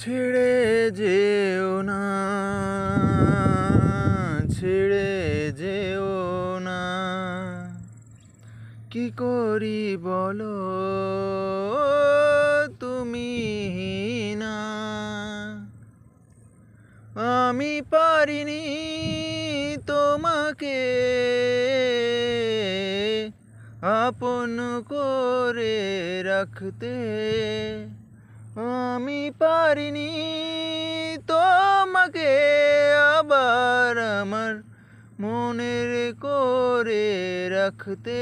ছেড়ে যেও না, ছেড়ে যেও না, কি করি বলো তুমি না। আমি পারিনি তোমাকে আপন করে রাখতে, আমি পারিনি তোমাকে আবার আমার মনের করে রাখতে।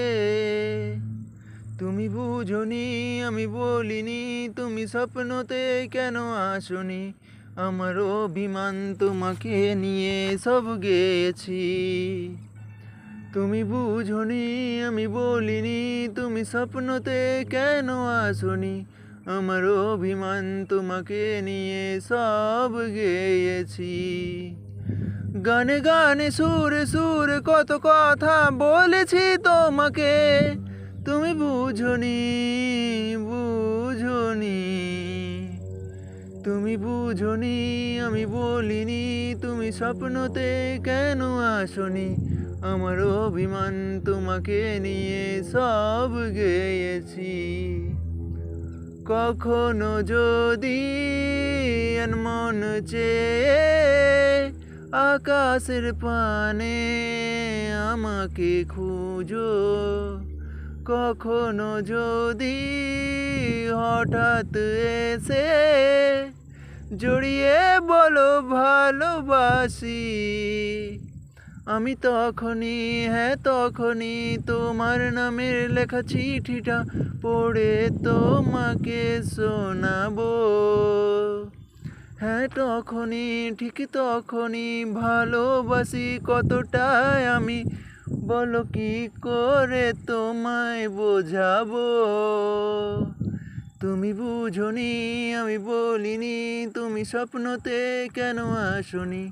তুমি বুঝোনি আমি বলিনি, তুমি স্বপ্নতে কেন আসোনি, আমার অভিমান তোমাকে নিয়ে সব গেয়েছি। তুমি বুঝোনি আমি বলিনি, তুমি স্বপ্নতে কেন আসোনি, আমার অভিমান তোমাকে নিয়ে সব গেয়েছি। গানে গানে সুরে সুরে কত কথা বলেছি তোমাকে, তুমি বুঝোনি, বুঝোনি, তুমি বুঝোনি আমি বলিনি, তুমি স্বপ্নতে কেন আসোনি, আমার অভিমান তোমাকে নিয়ে সব গেয়েছি। কখনো যদি মন চেয়ে আকাশের পানে আমাকে খুঁজো, কখনো যদি হঠাৎ এসে জড়িয়ে বলো ভালোবাসি, আমি তখনই, হ্যাঁ তখনই তোমার নামের লেখা চিঠিটা পড়ে তোমাকে শোনাবো। হ্যাঁ তখনই, ঠিক তখনই ভালোবাসি কতটাই আমি, বলো কি করে তোমায় বোঝাবো। তুমি বুঝোনি আমি বলিনি, তুমি স্বপ্নতে কেন আসোনি,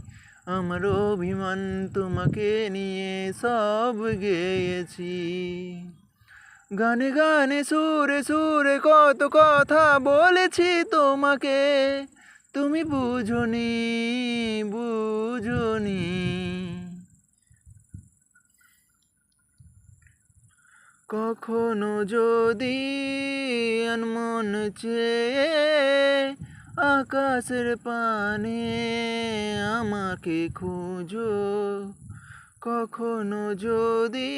আমার অভিমান তোমাকে নিয়ে সব গেয়েছি। গানে গানে সুরে সুরে কত কথা বলেছি তোমাকে, তুমি বুঝোনি, বুঝোনি। কখনো যদি মন চেয়ে আকাশের পানে আমাকে খুঁজো, কখনো যদি